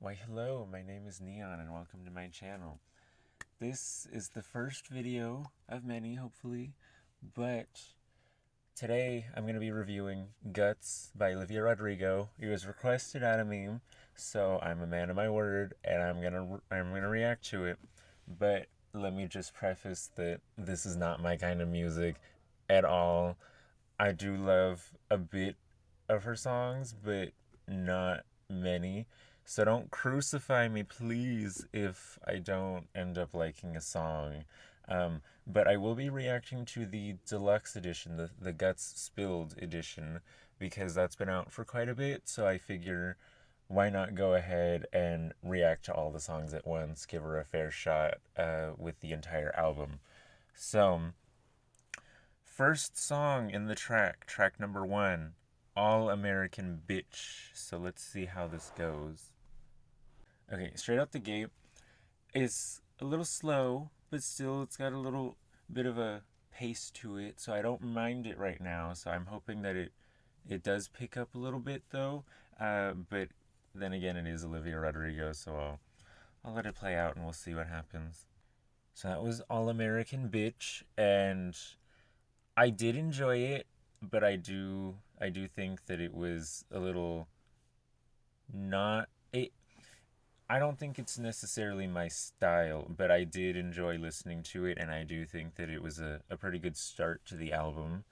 Why hello, my name is Neon and welcome to my channel. This is the first video of many, hopefully, but today I'm going to be reviewing Guts by Olivia Rodrigo. It was requested out of me, so I'm a man of my word and I'm gonna react to it. But let me just preface that this is not my kind of music at all. I do love a bit of her songs, but not many. So don't crucify me, please, if I don't end up liking a song. But I will be reacting to the deluxe edition, the Guts Spilled edition, because that's been out for quite a bit. So I figure, why not go ahead and react to all the songs at once, give her a fair shot with the entire album. So, first song in the track number one, All American Bitch. So let's see how this goes. Okay, straight out the gate, it's a little slow, but still it's got a little bit of a pace to it, so I don't mind it right now. So I'm hoping that it does pick up a little bit though. But then again, it is Olivia Rodrigo, so I'll let it play out and we'll see what happens. So that was All American Bitch, and I did enjoy it, but I do think that it was a little not it. I don't think it's necessarily my style, but I did enjoy listening to it, and I do think that it was a pretty good start to the album.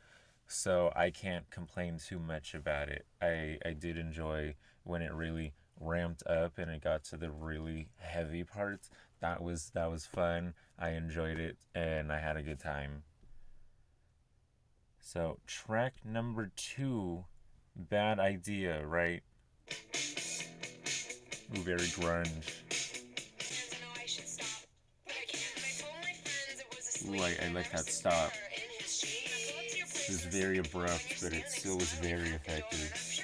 So I can't complain too much about it. I did enjoy when it really ramped up and it got to the really heavy parts. That was fun. I enjoyed it and I had a good time. So, track number two, Bad Idea, right? Ooh, very grunge. Ooh, I like that stop. It was very abrupt, but it still was very effective.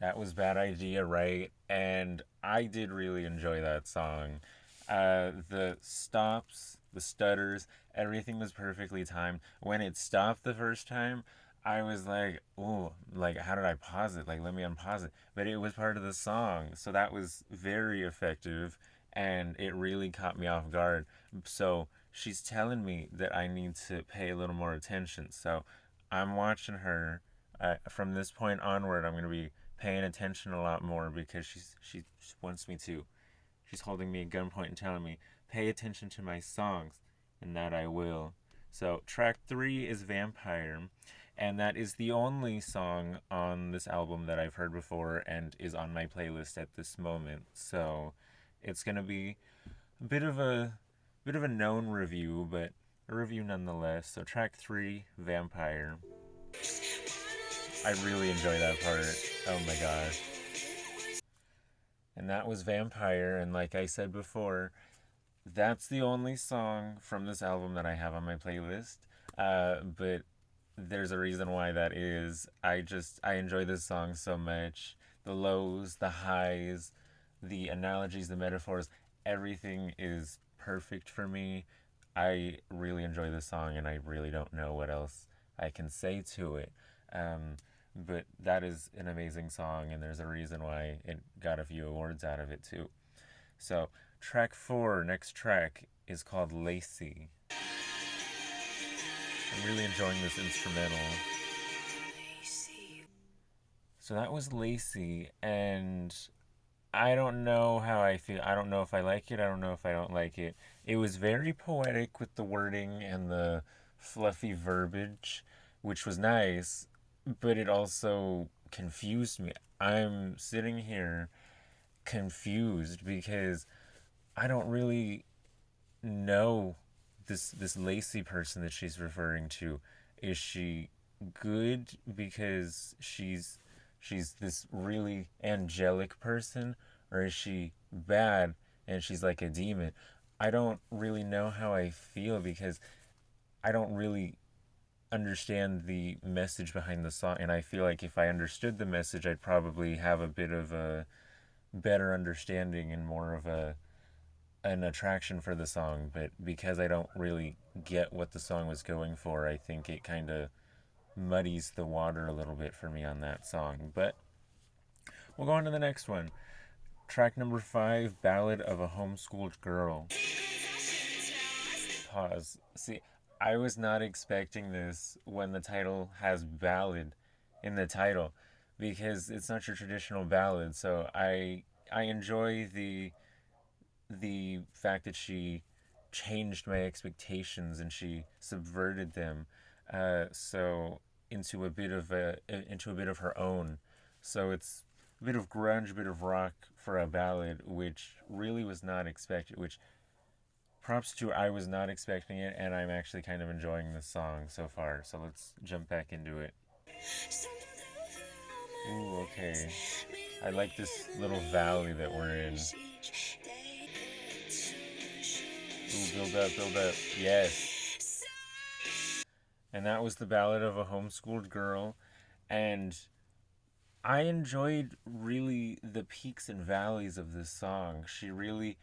That was Bad Idea, right? And I did really enjoy that song. The stops, the stutters, everything was perfectly timed. When it stopped the first time, I was like, "Oh, like how did I pause it? Like let me unpause it." But it was part of the song, so that was very effective, and it really caught me off guard. So she's telling me that I need to pay a little more attention. So I'm watching her. From this point onward, I'm gonna be paying attention a lot more because she wants me to. She's holding me at gunpoint and telling me, pay attention to my songs, and that I will. So, track three is Vampire, and that is the only song on this album that I've heard before and is on my playlist at this moment. So, it's gonna be a bit of a known review, but a review nonetheless. So, track three, Vampire. I really enjoy that part. Oh my gosh. And that was Vampire, and like I said before, that's the only song from this album that I have on my playlist. But there's a reason why that is. I enjoy this song so much. The lows, the highs, the analogies, the metaphors, everything is perfect for me. I really enjoy this song, and I really don't know what else I can say to it. Um, but that is an amazing song, and there's a reason why it got a few awards out of it too. So, track four, next track, is called Lacey. I'm really enjoying this instrumental. So that was Lacey, and I don't know how I feel. I don't know if I like it. I don't know if I don't like it. It was very poetic with the wording and the fluffy verbiage, which was nice, but it also confused me. I'm sitting here confused because I don't really know this Lacey person that she's referring to. Is she good because she's this really angelic person, or is she bad and she's like a demon? I don't really know how I feel because I don't really understand the message behind the song, and I feel like if I understood the message, I'd probably have a bit of a better understanding and more of an attraction for the song. But because I don't really get what the song was going for, I think it kind of muddies the water a little bit for me on that song. But we'll go on to the next one. Track number 5, Ballad of a Homeschooled Girl. Pause. See, I was not expecting this when the title has ballad in the title because it's not your traditional ballad. So I enjoy the fact that she changed my expectations and she subverted them, so into a bit of her own. So it's a bit of grunge, a bit of rock for a ballad, which really was not expected. Which props to, I was not expecting it, and I'm actually kind of enjoying this song so far. So let's jump back into it. Ooh, okay. I like this little valley that we're in. Ooh, build up, build up. Yes. And that was the Ballad of a Homeschooled Girl. And I enjoyed really the peaks and valleys of this song. She really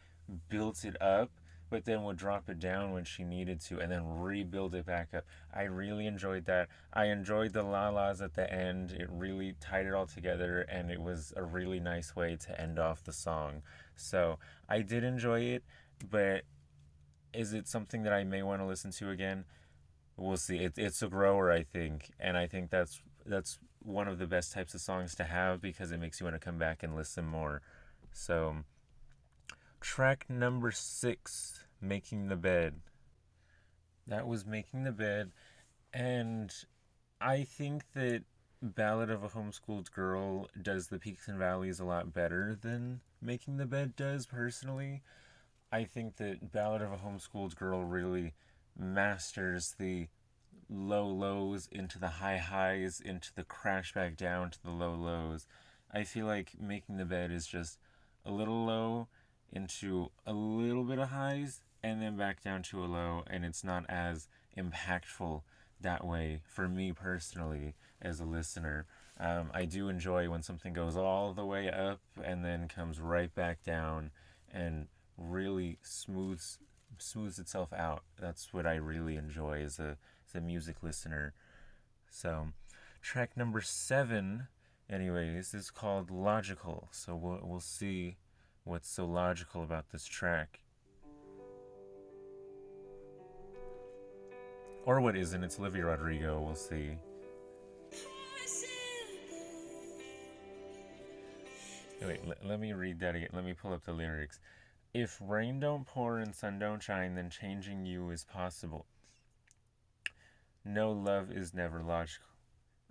built it up, but then would drop it down when she needed to and then rebuild it back up. I really enjoyed that. I enjoyed the la la's at the end. It really tied it all together, and it was a really nice way to end off the song. So I did enjoy it, but is it something that I may want to listen to again? We'll see. It's a grower, I think, and I think that's one of the best types of songs to have because it makes you want to come back and listen more. So, track number 6, Making the Bed. That was Making the Bed, and I think that Ballad of a Homeschooled Girl does the peaks and valleys a lot better than Making the Bed does, personally. I think that Ballad of a Homeschooled Girl really masters the low lows into the high highs into the crash back down to the low lows. I feel like Making the Bed is just a little low into a little bit of highs and then back down to a low, and it's not as impactful that way for me personally as a listener. I do enjoy when something goes all the way up and then comes right back down and really smooths itself out. That's what I really enjoy as a music listener. So, track number 7, anyways, is called Logical. So we'll see what's so logical about this track. Or what isn't. It's Olivia Rodrigo. We'll see. Wait, let me read that again. Let me pull up the lyrics. If rain don't pour and sun don't shine, then changing you is possible. No, love is never logical.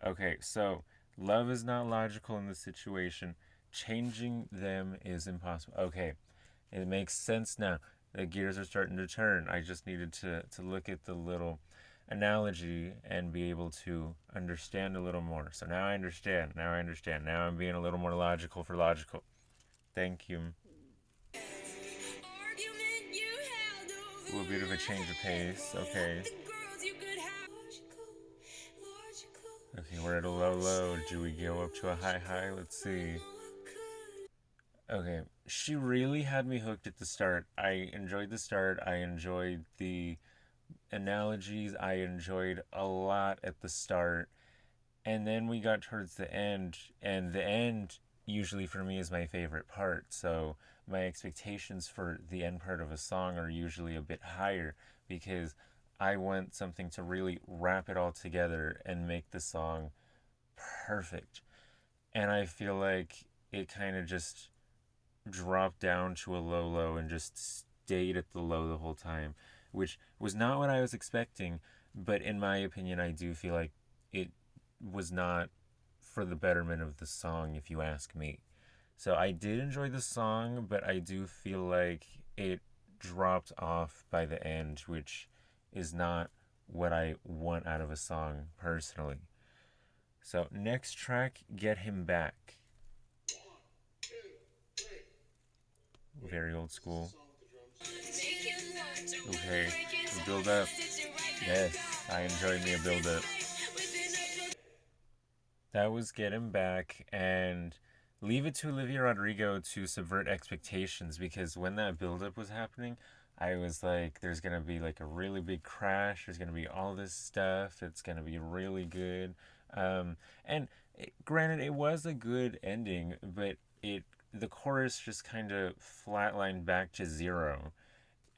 Okay, so love is not logical in this situation. Changing them is impossible. Okay, it makes sense now. The gears are starting to turn. I just needed to look at the little analogy and be able to understand a little more. So now I understand. Now I understand. Now I'm being a little more logical for logical. Thank you. Ooh, a bit of a change of pace. Okay. Okay, we're at a low low. Do we go up to a high high? Let's see. Okay, she really had me hooked at the start. I enjoyed the start. I enjoyed the analogies. I enjoyed a lot at the start. And then we got towards the end, and the end usually for me is my favorite part. So my expectations for the end part of a song are usually a bit higher because I want something to really wrap it all together and make the song perfect. And I feel like it kind of just dropped down to a low low and just stayed at the low the whole time, which was not what I was expecting. But in my opinion, I do feel like it was not for the betterment of the song, if you ask me. So I did enjoy the song, but I do feel like it dropped off by the end, which is not what I want out of a song personally. So next track, Get Him Back. Very old school. Okay, build up. Yes, I enjoyed me a build up. That was Get Him Back, and leave it to Olivia Rodrigo to subvert expectations because when that build up was happening, I was like, there's gonna be like a really big crash. There's gonna be all this stuff. It's gonna be really good. And granted, it was a good ending, but it the chorus just kind of flatlined back to zero.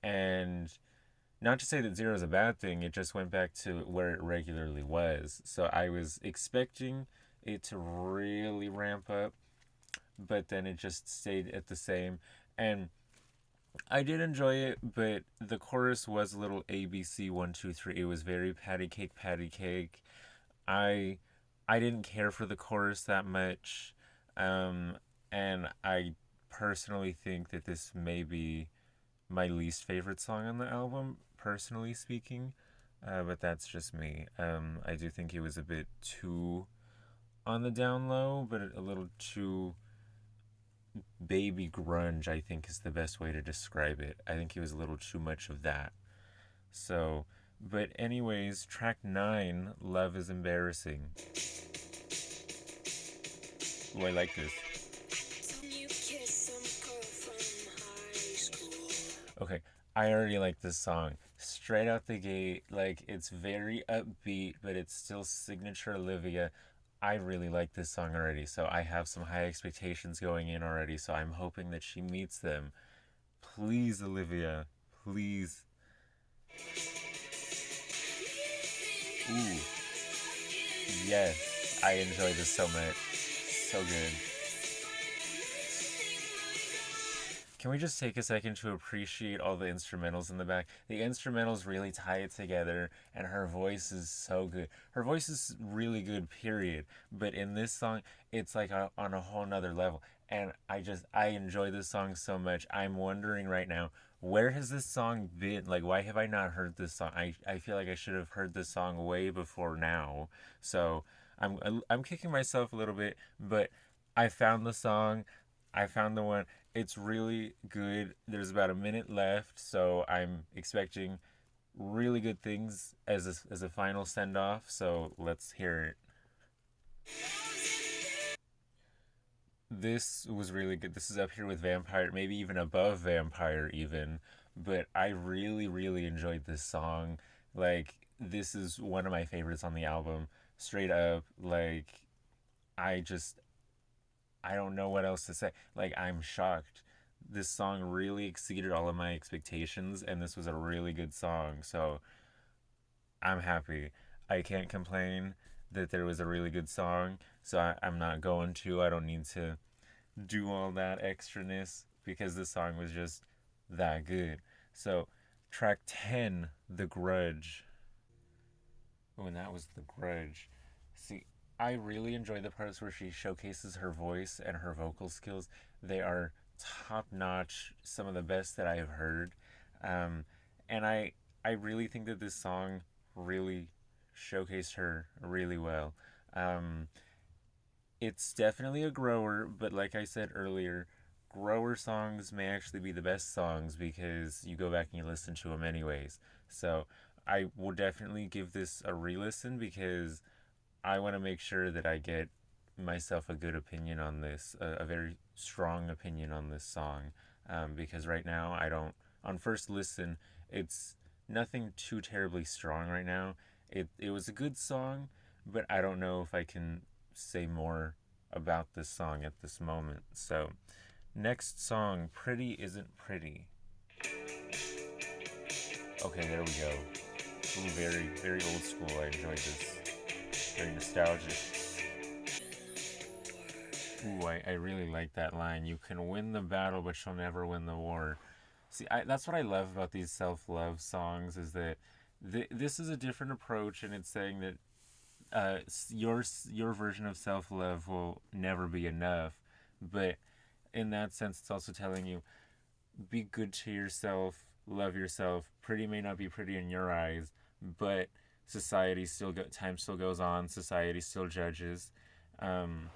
And not to say that zero is a bad thing, it just went back to where it regularly was. So I was expecting it to really ramp up, but then it just stayed at the same. And I did enjoy it, but the chorus was a little ABC 1 2 3. It was very patty cake, patty cake. I I didn't care for the chorus that much, um, and I personally think that this may be my least favorite song on the album, personally speaking. But that's just me. I do think it was a bit too on the down low, but a little too baby grunge, I think is the best way to describe it. I think it was a little too much of that. So, but anyways, track 9, Love is Embarrassing. Oh, I like this. Okay, I already like this song. Straight out the gate, like it's very upbeat, but it's still signature Olivia. I really like this song already, so I have some high expectations going in already, so I'm hoping that she meets them. Please, Olivia. Please. Ooh, yes. I enjoy this so much. So good. Can we just take a second to appreciate all the instrumentals in the back? The instrumentals really tie it together, and her voice is so good. Her voice is really good, period. But in this song, it's like on a whole nother level. And I enjoy this song so much. I'm wondering right now, where has this song been? Like, why have I not heard this song? I feel like I should have heard this song way before now. So I'm kicking myself a little bit, but I found the song. I found the one. It's really good. There's about a minute left, so I'm expecting really good things as a final send off. So let's hear it. This was really good. This is up here with Vampire, maybe even above Vampire, even. But I really, really enjoyed this song. Like, this is one of my favorites on the album. Straight up, like, I just, I don't know what else to say. Like, I'm shocked. This song really exceeded all of my expectations, and this was a really good song. So I'm happy. I can't complain that there was a really good song. So I'm not going to. I don't need to do all that extraness because the song was just that good. So, track 10, The Grudge. Oh, and that was The Grudge. See, I really enjoy the parts where she showcases her voice and her vocal skills. They are top notch, some of the best that I have heard. Um, and I really think that this song really showcased her really well. Um, it's definitely a grower, but like I said earlier, grower songs may actually be the best songs because you go back and you listen to them anyways. So I will definitely give this a re listen because I want to make sure that I get myself a good opinion on this, a very strong opinion on this song. Because right now, I don't, on first listen, it's nothing too terribly strong right now. It was a good song, but I don't know if I can say more about this song at this moment. So, next song, Pretty Isn't Pretty. Okay, there we go. Ooh, very, very old school. I enjoyed this. Very nostalgic. Ooh, I really like that line. You can win the battle, but you'll never win the war. See, that's what I love about these self-love songs is that this is a different approach, and it's saying that your version of self-love will never be enough. But in that sense, it's also telling you be good to yourself, love yourself. Pretty may not be pretty in your eyes, but time still goes on. Society still judges. Um,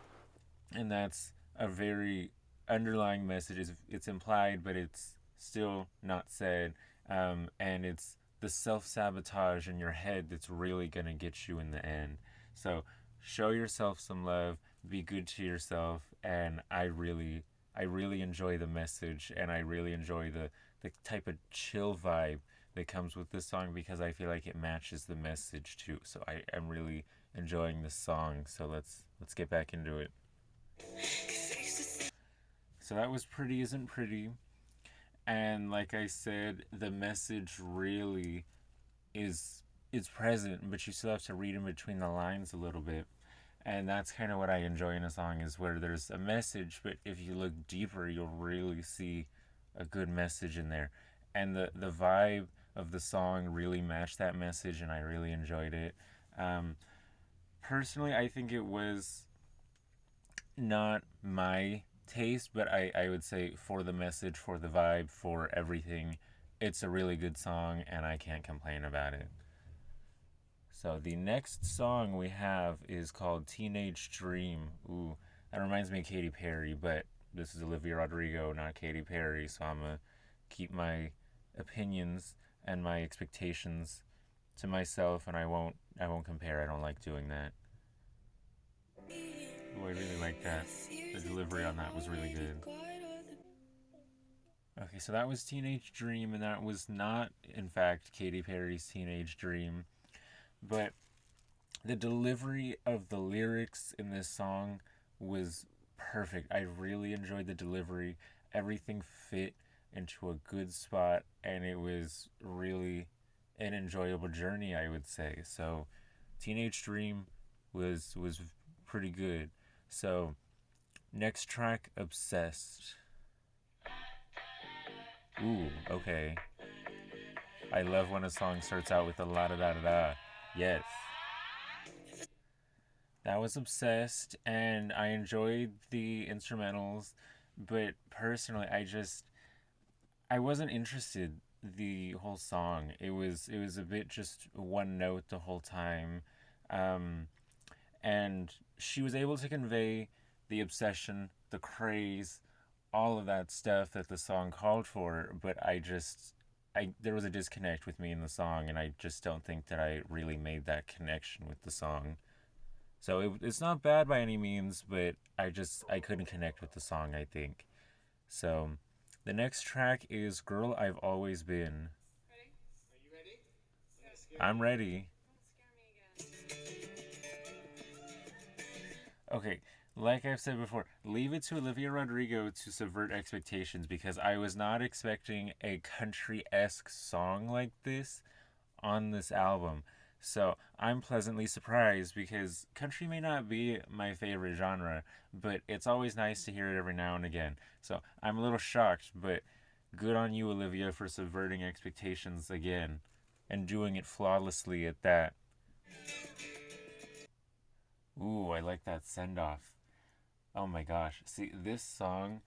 and that's a very underlying message. It's implied, but it's still not said. And it's the self sabotage in your head that's really gonna get you in the end. So show yourself some love, be good to yourself, and I really enjoy the message, and I really enjoy the type of chill vibe that comes with this song because I feel like it matches the message too. So I'm really enjoying this song. So let's get back into it. So So that was Pretty Isn't Pretty. And like I said, the message really is present, but you still have to read in between the lines a little bit. And that's kind of what I enjoy in a song, is where there's a message, but if you look deeper, you'll really see a good message in there. And the vibe of the song really matched that message, and I really enjoyed it. Um, Personally, I think it was not my taste, but I would say for the message, for the vibe, for everything, it's a really good song, and I can't complain about it. So the next song we have is called Teenage Dream. Ooh, that reminds me of Katy Perry, but this is Olivia Rodrigo, not Katy Perry, so I'm gonna keep my opinions and my expectations to myself, and I won't compare. I don't like doing that. Ooh, I really like that. The delivery on that was really good. Okay, so that was Teenage Dream, and that was not, in fact, Katy Perry's Teenage Dream. But the delivery of the lyrics in this song was perfect. I really enjoyed the delivery. Everything fit into a good spot, and it was really an enjoyable journey, I would say. So, Teenage Dream was pretty good. So, next track, Obsessed. Ooh, okay. I love when a song starts out with a la da da da da. Yes. That was Obsessed, and I enjoyed the instrumentals, but personally, I wasn't interested the whole song. It was a bit just one note the whole time, um, and she was able to convey the obsession, the craze, all of that stuff that the song called for. But I there was a disconnect with me in the song, and I just don't think that I really made that connection with the song. So it's not bad by any means, but I couldn't connect with the song, I think. So the next track is Girl I've Always Been. I'm ready. Okay, like I've said before, leave it to Olivia Rodrigo to subvert expectations, because I was not expecting a country esque song like this on this album. So I'm pleasantly surprised, because country may not be my favorite genre, but it's always nice to hear it every now and again. So I'm a little shocked, but good on you, Olivia, for subverting expectations again and doing it flawlessly at that. Ooh, I like that send off. Oh my gosh. See, this song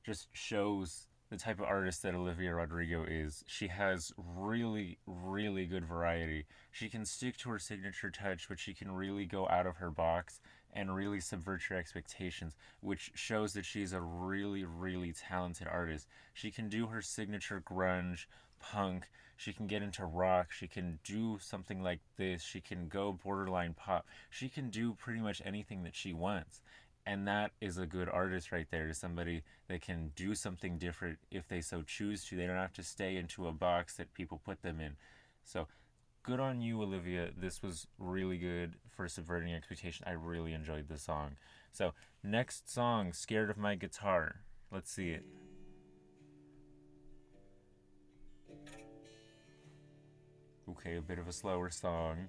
just shows the type of artist that Olivia Rodrigo is. She has really, really good variety. She can stick to her signature touch, but she can really go out of her box and really subvert your expectations, which shows that she's a really, really talented artist. She can do her signature grunge, punk, she can get into rock, she can do something like this, she can go borderline pop. She can do pretty much anything that she wants. And that is a good artist right there, is somebody that can do something different if they so choose to. They don't have to stay into a box that people put them in. So good on you, Olivia. This was really good for subverting expectation. I really enjoyed the song. So next song, Scared of My Guitar. Let's see it. Okay, a bit of a slower song.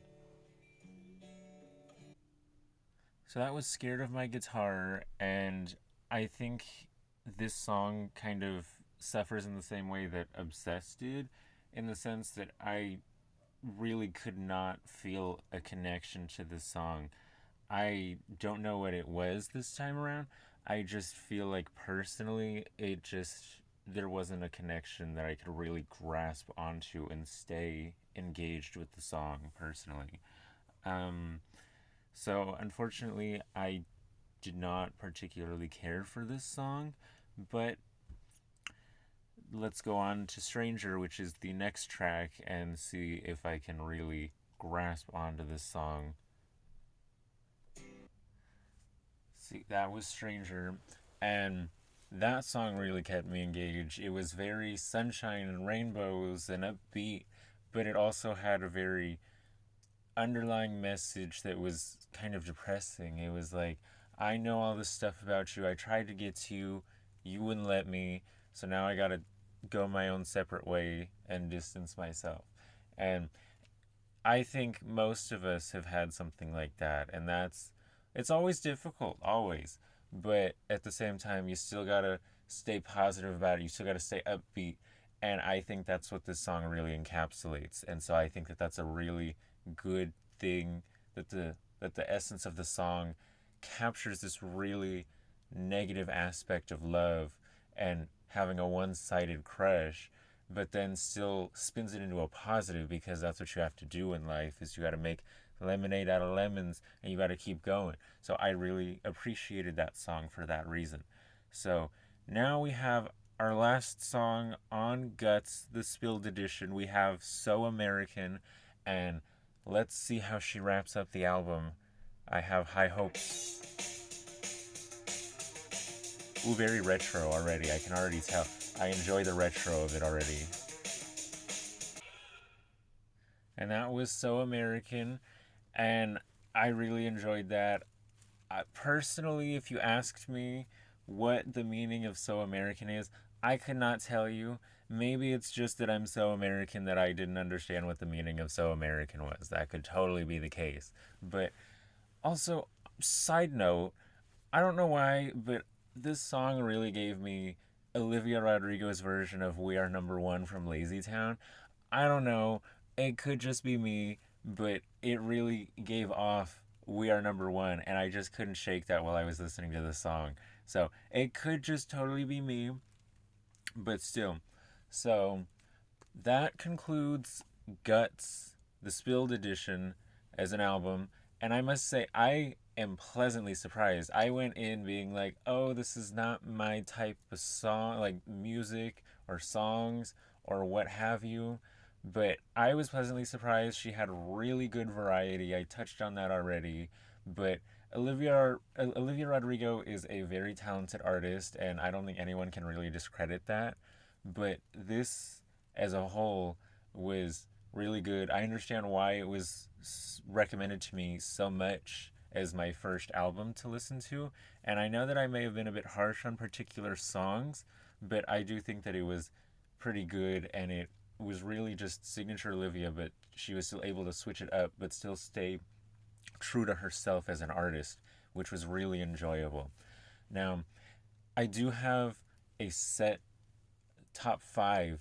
So that was Scared of My Guitar, and I think this song kind of suffers in the same way that Obsessed did, in the sense that I really could not feel a connection to this song. I don't know what it was this time around. I just feel like personally, there wasn't a connection that I could really grasp onto and stay engaged with the song personally. Um, so unfortunately, I did not particularly care for this song, but let's go on to Stranger, which is the next track, and see if I can really grasp onto this song. See, that was Stranger, and that song really kept me engaged. It was very sunshine and rainbows and upbeat, but it also had a very underlying message that was kind of depressing. It was like, I know all this stuff about you. I tried to get to you. you wouldn't let me, so now I gotta go my own separate way and distance myself. And I think most of us have had something like that, and it's always difficult, always. But at the same time, you still gotta stay positive about it. You still gotta stay upbeat, and I think that's what this song really encapsulates. And so I think that that's a really good thing that the essence of the song captures this really negative aspect of love and having a one-sided crush, but then still spins it into a positive, because that's what you have to do in life, is you got to make lemonade out of lemons, and you got to keep going. So I really appreciated that song for that reason. So now we have our last song on Guts, the Spilled Edition. We have So American, and let's see how she wraps up the album. I have high hopes. Ooh, very retro already. I can already tell. I enjoy the retro of it already. And that was So American, and I really enjoyed that. Personally, if you asked me what the meaning of So American is, I could not tell you. Maybe it's just that I'm so American that I didn't understand what the meaning of So American was. That could totally be the case. But also, side note, I don't know why, but this song really gave me Olivia Rodrigo's version of We Are Number One from Lazy Town. I don't know. It could just be me, but it really gave off We Are Number One, and I just couldn't shake that while I was listening to the song. So it could just totally be me, but still. So that concludes Guts, the Spilled Edition, as an album. And I must say, I am pleasantly surprised. I went in being like, oh, this is not my type of song, like music or songs or what have you. But I was pleasantly surprised. She had really good variety. I touched on that already. But Olivia Rodrigo is a very talented artist, and I don't think anyone can really discredit that. But this, as a whole, was really good. I understand why it was recommended to me so much as my first album to listen to. And I know that I may have been a bit harsh on particular songs, but I do think that it was pretty good, and it was really just signature Olivia, but she was still able to switch it up but still stay true to herself as an artist, which was really enjoyable. Now, I do have a set top five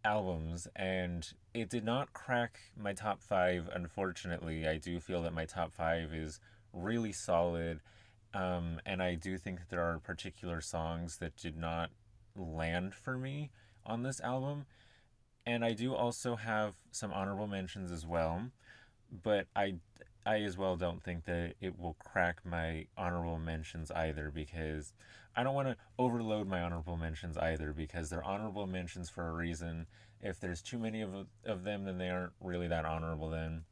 albums, and it did not crack my top five, unfortunately. I do feel that my top five is really solid, and I do think that there are particular songs that did not land for me on this album. And I do also have some honorable mentions as well, but I as well don't think that it will crack my honorable mentions either, because I don't want to overload my honorable mentions either, because they're honorable mentions for a reason. If there's too many of them, then they aren't really that honorable then.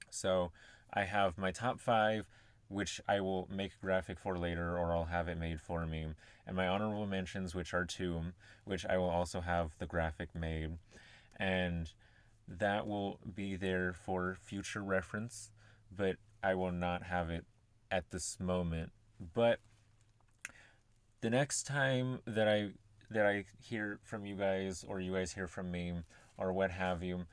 So I have my top five, which I will make a graphic for later, or I'll have it made for me, and my honorable mentions, which are two, which I will also have the graphic made. And that will be there for future reference, but I will not have it at this moment. But the next time that I hear from you guys, or you guys hear from me, or what have you,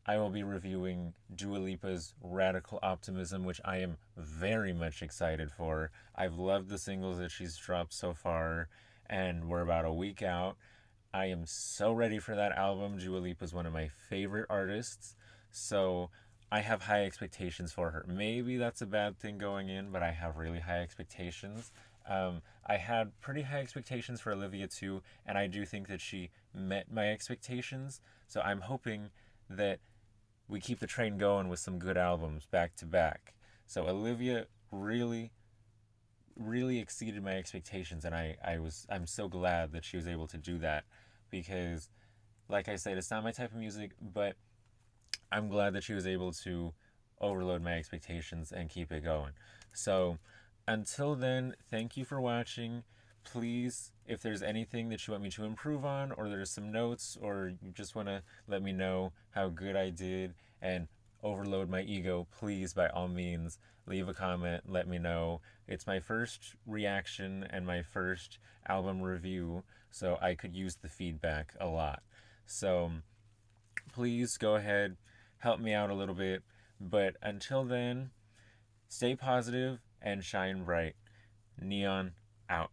I will be reviewing Dua Lipa's Radical Optimism, which I am very much excited for. I've loved the singles that she's dropped so far, and we're about a week out. I am so ready for that album. Dua Lipa is one of my favorite artists, so I have high expectations for her. Maybe that's a bad thing going in, but I have really high expectations. I had pretty high expectations for Olivia too, and I do think that she met my expectations. So I'm hoping that we keep the train going with some good albums back to back. So Olivia really, really exceeded my expectations, and I'm so glad that she was able to do that, because like I said, it's not my type of music, but I'm glad that she was able to overload my expectations and keep it going. So until then, thank you for watching. Please, if there's anything that you want me to improve on, or there's some notes, or you just want to let me know how good I did, and overload my ego, please, by all means, leave a comment, let me know. It's my first reaction and my first album review, so I could use the feedback a lot. So please go ahead, help me out a little bit. But until then, stay positive and shine bright. Neon out.